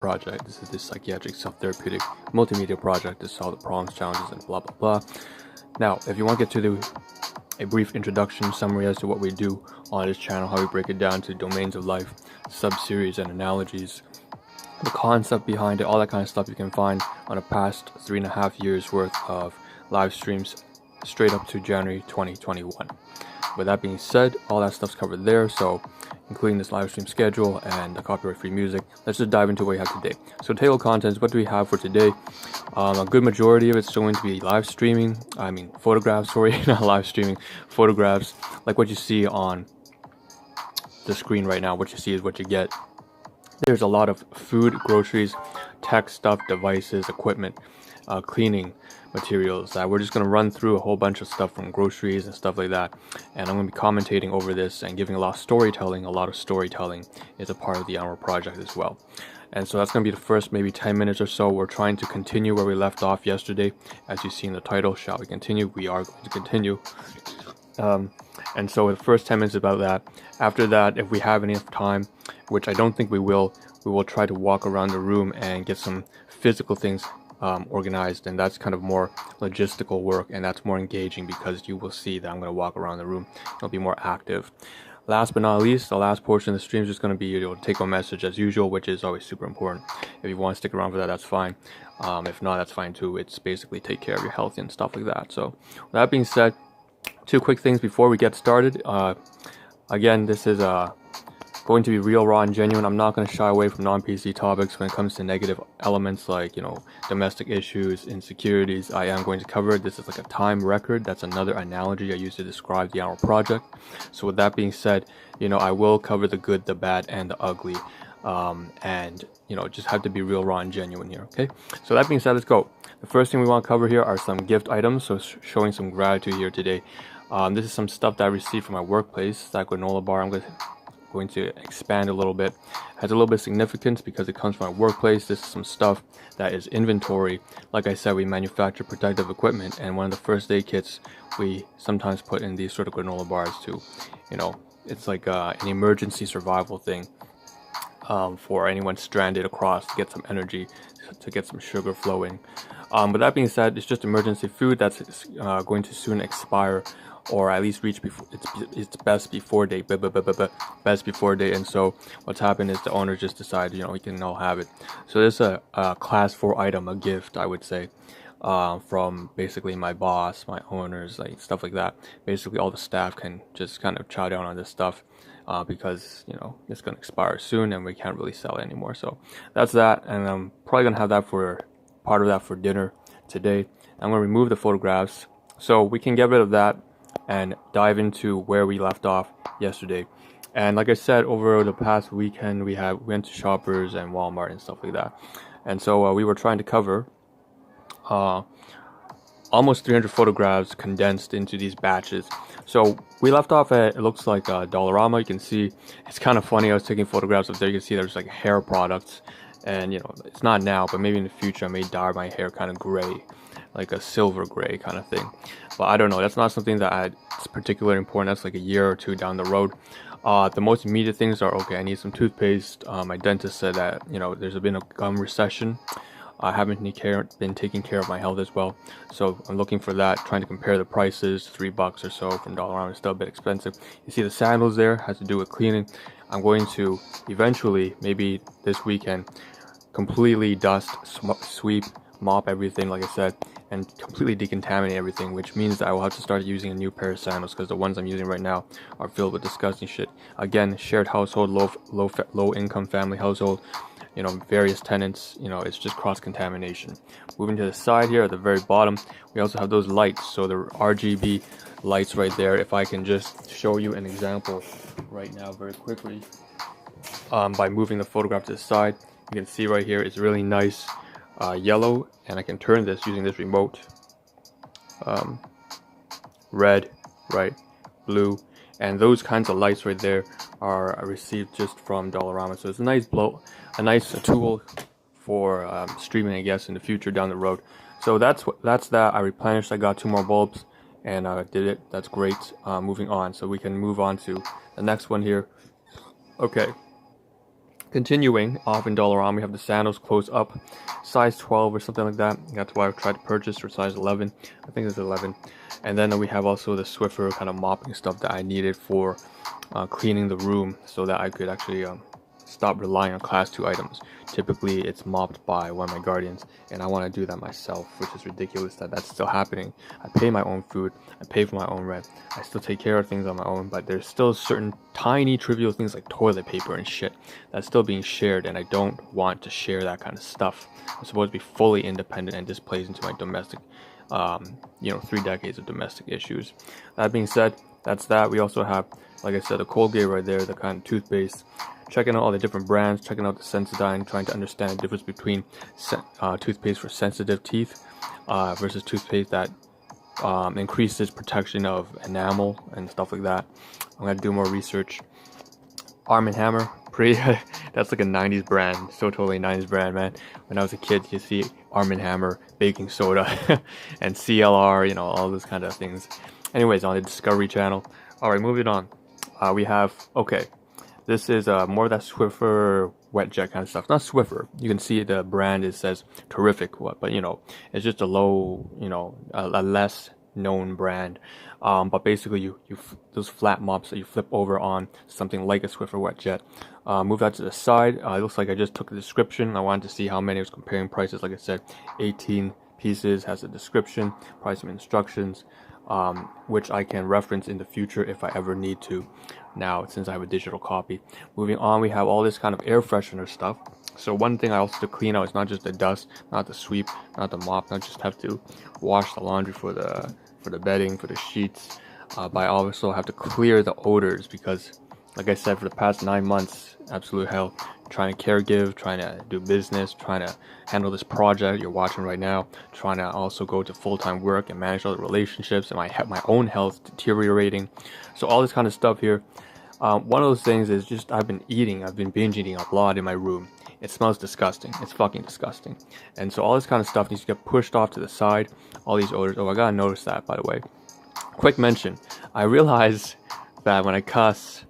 Project. This is the psychiatric self-therapeutic multimedia project to solve the problems, challenges, and blah blah blah. Now, if you want to get to a brief introduction summary as to what we do on this channel, how we break it down to domains of life, sub-series and analogies, the concept behind it, all that kind of stuff you can find on a past 3.5 years worth of live streams straight up to January 2021. With that being said, all that stuff's covered there, so including this live stream schedule and the copyright-free music. Let's just dive into what we have today. So table contents, what do we have for today? A good majority of it's going to be live streaming, photographs, sorry, not live streaming, photographs, like what you see on the screen right now. What you see is what you get. There's a lot of food, groceries, tech stuff, devices, equipment, cleaning materials. We're just going to run through a whole bunch of stuff from groceries and stuff like that, and I'm going to be commentating over this and giving a lot of storytelling. A lot of storytelling is a part of the Ahn Rho Project as well. And so that's going to be the first maybe 10 minutes or so. We're trying to continue where we left off yesterday. As you see in the title, shall we continue? We are going to continue. And so the first 10 minutes about that. After that, if we have enough time, which I don't think we will try to walk around the room and get some physical things organized, and that's kind of more logistical work, and that's more engaging because you will see that I'm going to walk around the room. It'll be more active. Last but not least, the last portion of the stream is just going to be take home message as usual, which is always super important. If you want to stick around for that, that's fine. If not, that's fine too. It's basically take care of your health and stuff like that. So with that being said, two quick things before we get started. Again, this is going to be real, raw, and genuine. I'm not going to shy away from non-PC topics when it comes to negative elements like, domestic issues, insecurities. I am going to cover it. This is like a time record. That's another analogy I use to describe the Ahn Rho Project. So with that being said, I will cover the good, the bad, and the ugly. And just have to be real, raw, and genuine here, okay? So that being said, let's go. The first thing we want to cover here are some gift items, so showing some gratitude here today. This is some stuff that I received from my workplace. That granola bar, I'm going to expand a little bit. Has a little bit of significance because it comes from my workplace. This is some stuff that is inventory. Like I said, we manufacture protective equipment, and one of the first aid kits we sometimes put in these sort of granola bars to, it's like an emergency survival thing for anyone stranded across, to get some energy, to get some sugar flowing. But that being said, it's just emergency food that's going to soon expire, or at least reach before its best before date, best before date. And so what's happened is the owner just decided, we can all have it. So this is a class 4 item, a gift, I would say, from basically my boss, my owners, like stuff like that. Basically all the staff can just kind of chow down on this stuff because it's going to expire soon and we can't really sell it anymore. So that's that, and I'm probably going to have that for part of that for dinner today. I'm going to remove the photographs so we can get rid of that and dive into where we left off yesterday. And like I said, over the past weekend we went to Shoppers and Walmart and stuff like that, and so we were trying to cover almost 300 photographs condensed into these batches. So we left off at, it looks like Dollarama. You can see it's kind of funny. I was taking photographs of there. You can see there's like hair products, and it's not now, but maybe in the future I may dye my hair kind of gray, like a silver gray kind of thing. But I don't know, that's not something that it's particularly important. That's like a year or two down the road. The most immediate things are, okay, I need some toothpaste. My dentist said that there's been a gum recession. I haven't been taking care of my health as well, so I'm looking for that, trying to compare the prices. $3 or so from Dollarama is still a bit expensive. You see the sandals there, has to do with cleaning. I'm going to eventually, maybe this weekend, completely dust, sweep, mop everything, like I said, and completely decontaminate everything, which means that I will have to start using a new pair of sandals because the ones I'm using right now are filled with disgusting shit. Again, shared household, low income family household, various tenants, it's just cross-contamination. Moving to the side here at the very bottom, we also have those lights. So the RGB lights right there. If I can just show you an example right now very quickly, by moving the photograph to the side, you can see right here it's really nice yellow, and I can turn this using this remote. Red, right, blue, and those kinds of lights right there are received just from Dollarama. So it's a nice tool for streaming, I guess, in the future down the road. So that's that. I replenished. I got 2 more bulbs, and did it. That's great. Moving on, so we can move on to the next one here. Okay. Continuing off in Dollarama, we have the sandals close up, size 12 or something like that. That's why I tried to purchase, or size 11. I think it's 11. And then we have also the Swiffer kind of mopping stuff that I needed for cleaning the room, so that I could actually stop relying on class 2 items. Typically it's mopped by one of my guardians, and I want to do that myself, which is ridiculous that that's still happening. I pay my own food, I pay for my own rent, I still take care of things on my own, but there's still certain tiny trivial things like toilet paper and shit that's still being shared, and I don't want to share that kind of stuff. I'm supposed to be fully independent, and this plays into my domestic 3 decades of domestic issues. That being said, that's that. We also have, like I said, the Colgate right there, the kind of toothpaste. Checking out all the different brands, checking out the Sensodyne, trying to understand the difference between toothpaste for sensitive teeth versus toothpaste that increases protection of enamel and stuff like that. I'm gonna do more research. Arm & Hammer, that's like a 90s brand, so totally 90s brand, man. When I was a kid, you see Arm & Hammer, baking soda, and CLR, all those kind of things. Anyways, on the Discovery Channel. Alright, moving on. We have, this is more of that Swiffer wet jet kind of stuff. Not Swiffer. You can see the brand, it says terrific, but it's just a low, a less known brand. But basically you those flat mops that you flip over on something like a Swiffer wet jet. Move that to the side. It looks like I just took the description. I wanted to see how many. I was comparing prices. Like I said, 18 pieces, has a description, price and instructions, which I can reference in the future if I ever need to. Now, since I have a digital copy. Moving on, we have all this kind of air freshener stuff. So one thing I also have to clean out is not just the dust, not the sweep, not the mop, not just have to wash the laundry for the bedding, for the sheets, but I also have to clear the odors, because like I said, for the past 9 months, absolute hell, trying to caregive, trying to do business, trying to handle this project you're watching right now, trying to also go to full-time work and manage all the relationships, and my own health deteriorating. So all this kind of stuff here. One of those things is just I've been binge eating a lot in my room. It smells disgusting. It's fucking disgusting. And so all this kind of stuff needs to get pushed off to the side. All these odors. Oh, I gotta notice that, by the way. Quick mention. I realize that when I cuss,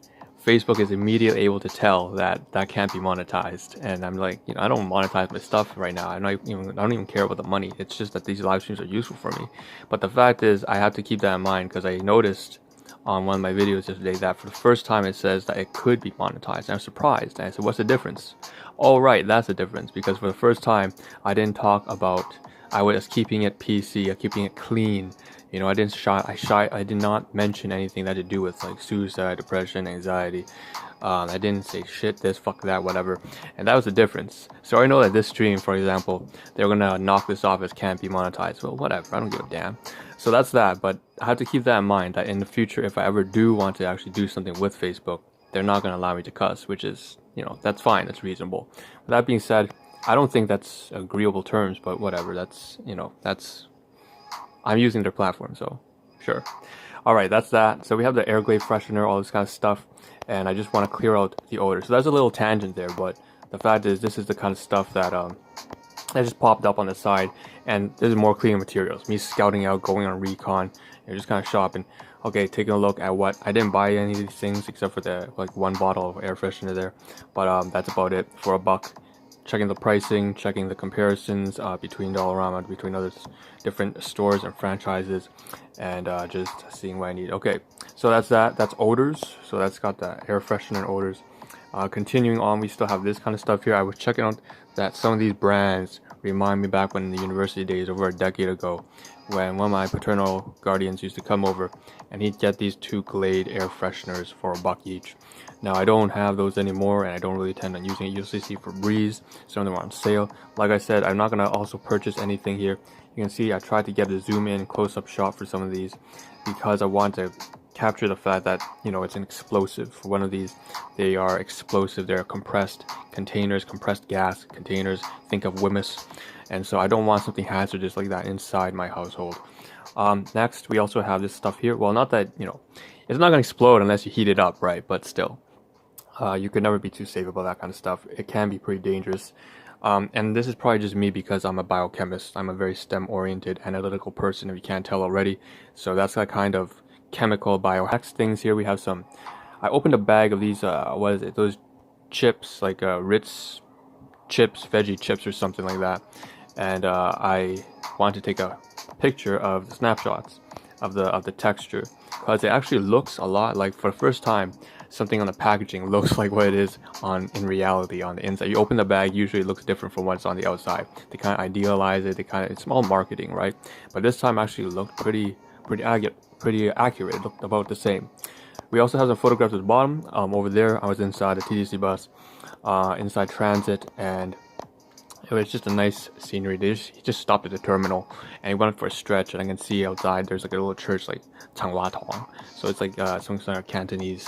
Facebook is immediately able to tell that can't be monetized. And I'm like, I don't monetize my stuff right now. I don't even care about the money. It's just that these live streams are useful for me. But the fact is, I have to keep that in mind, because I noticed on one of my videos yesterday that for the first time it says that it could be monetized. And I was surprised. And I said, what's the difference? Oh, right, that's the difference. Because for the first time, I didn't talk about, I was keeping it PC, keeping it clean. I did not mention anything that had to do with like suicide, depression, anxiety. I didn't say shit this, fuck that, whatever. And that was the difference. So I know that this stream, for example, they're gonna knock this off as can't be monetized. Well, whatever, I don't give a damn. So that's that, but I have to keep that in mind, that in the future, if I ever do want to actually do something with Facebook, they're not gonna allow me to cuss, which is, that's fine, that's reasonable. With that being said, I don't think that's agreeable terms, but whatever, that's, I'm using their platform, so sure. Alright, that's that. So we have the air glade freshener, all this kind of stuff, and I just want to clear out the odor. So that's a little tangent there, but the fact is, this is the kind of stuff that that just popped up on the side, and there's more cleaning materials. Me scouting out, going on recon, just kind of shopping. Okay, taking a look at what I didn't buy any of these things except for the one bottle of air freshener there, but that's about it for $1. Checking the pricing, checking the comparisons between Dollarama, between other different stores and franchises, and just seeing what I need. Okay, so that's that. That's odors. So that's got the air freshener and odors. Continuing on, we still have this kind of stuff here. I was checking out that some of these brands remind me back when in the university days over a decade ago, when one of my paternal guardians used to come over and he'd get these 2 Glade air fresheners for $1 each. Now I don't have those anymore, and I don't really intend on using it. You usually see for Breeze, some of them are on sale. Like I said, I'm not going to also purchase anything here. You can see I tried to get a zoom in close-up shot for some of these, because I want to capture the fact that, it's an explosive. For one of these, they are explosive. They're compressed containers, compressed gas containers. Think of Wemyss. And so I don't want something hazardous like that inside my household. Next, we also have this stuff here. Well, not that, it's not going to explode unless you heat it up, right? But still, you could never be too safe about that kind of stuff. It can be pretty dangerous. And this is probably just me because I'm a biochemist. I'm a very STEM-oriented, analytical person, if you can't tell already. So that's that kind of chemical biohacks things here. We have some, I opened a bag of these, those chips, like Ritz chips, veggie chips or something like that. And I wanted to take a picture of the snapshots of the texture, because it actually looks a lot like, for the first time, something on the packaging looks like what it is in reality on the inside. You open the bag, usually it looks different from what's on the outside. They kind of idealize it. It's all marketing, right? But this time actually looked pretty accurate. It looked about the same. We also have some photographs at the bottom. Over there, I was inside a TTC bus, inside transit, and it was just a nice scenery. He just stopped at the terminal and he went for a stretch, and I can see outside there's like a little church, like Changhua Tong. So it's like some sort of Cantonese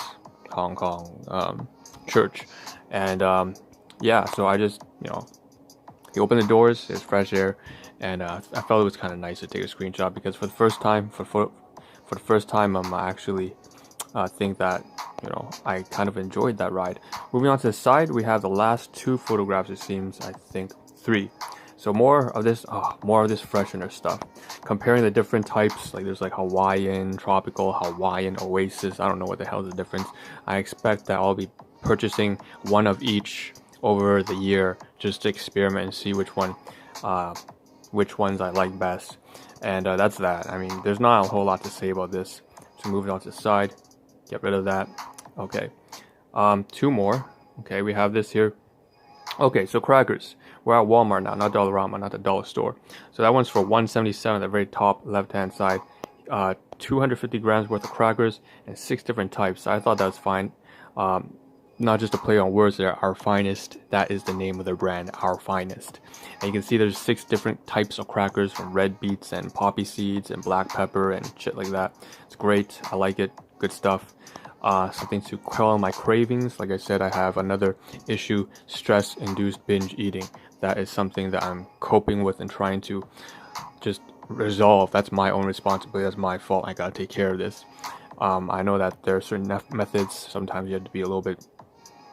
Hong Kong church. And yeah, so I just, he opened the doors, it's fresh air, and I felt it was kind of nice to take a screenshot, because for the first time, I actually think that, I kind of enjoyed that ride. Moving on to the side, we have the last 2 photographs, it seems, I think 3. So more of this freshener stuff. Comparing the different types, like there's like Hawaiian, tropical, Hawaiian, oasis. I don't know what the hell is the difference. I expect that I'll be purchasing one of each over the year, just to experiment and see which ones I like best. And that's that. I mean, there's not a whole lot to say about this. So moving on to the side, get rid of that. Okay, 2 more. Okay, we have this here. Okay, so crackers. We're at Walmart now, not Dollarama, not the dollar store. So that one's for $1.77 at the very top left-hand side. 250 grams worth of crackers and 6 different types. I thought that was fine. Not just a play on words there. Our Finest, that is the name of their brand, Our Finest. And you can see there's 6 different types of crackers, from red beets and poppy seeds and black pepper and shit like that. It's great. I like it. Good stuff. Something to quell my cravings. Like I said, I have another issue, stress-induced binge eating. That is something that I'm coping with and trying to just resolve. That's my own responsibility. That's my fault. I gotta take care of this. I know that there are certain methods. Sometimes you have to be a little bit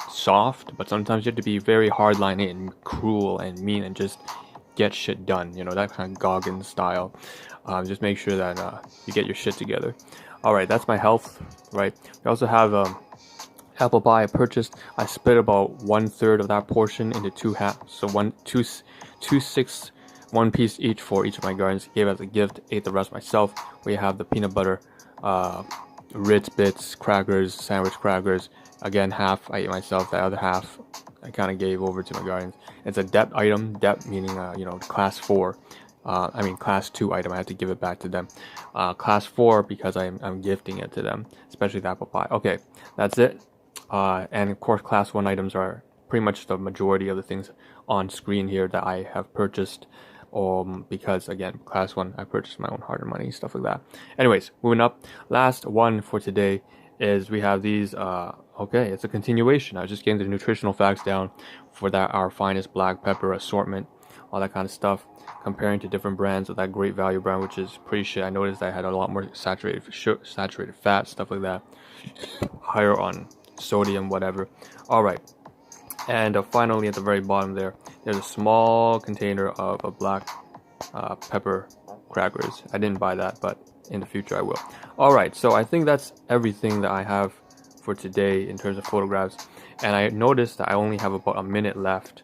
soft, but sometimes you have to be very hardline and cruel and mean and just get shit done. That kind of Goggins style. Just make sure that you get your shit together. Alright, that's my health, right? We also have apple pie I purchased. I split about 1/3 of that portion into 2 halves. So 2/6, 1 piece each for each of my gardens. Gave as a gift, ate the rest myself. We have the peanut butter, Ritz bits, crackers, sandwich crackers. Again, half I ate myself, the other half I kind of gave over to my gardens. It's a debt item, debt meaning, class 4. Class 2 item, I have to give it back to them. Class 4 because I'm gifting it to them, especially the apple pie. Okay, that's it. And of course, class 1 items are pretty much the majority of the things on screen here that I have purchased. Because again, class 1, I purchased my own hard-earned money, stuff like that. Anyways, moving up. Last one for today is we have these. Okay, it's a continuation. I was just getting the nutritional facts down for that Our Finest black pepper assortment, all that kind of stuff, comparing to different brands of that Great Value brand, which is pretty shit. I noticed I had a lot more saturated fat, stuff like that, higher on sodium, whatever. All right, and finally at the very bottom there's a small container of a black pepper crackers. I didn't buy that, but in the future I will. All right, so I think that's everything that I have for today in terms of photographs, and I noticed that I only have about a minute left.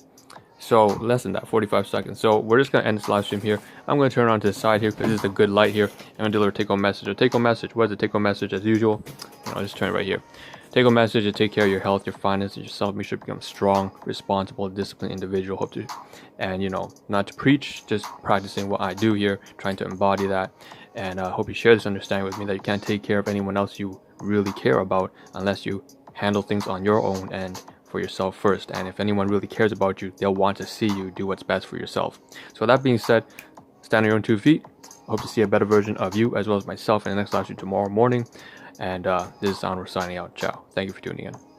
So less than that, 45 seconds. So we're just going to end this live stream here. I'm going to turn around to the side here because this is a good light here. I'm going to deliver a take-home message. A take-home message. What is a take-home message? As usual, I'll just turn it right here. Take-home message to take care of your health, your finances, yourself. Make sure to become a strong, responsible, disciplined individual. Hope to, and not to preach, just practicing what I do here, trying to embody that. And I hope you share this understanding with me that you can't take care of anyone else you really care about unless you handle things on your own end for yourself first. And if anyone really cares about you, they'll want to see you do what's best for yourself. So that being said, stand on your own 2 feet. Hope to see a better version of you as well as myself in the next live stream tomorrow morning. And this is Ahn Rho signing out. Ciao. Thank you for tuning in.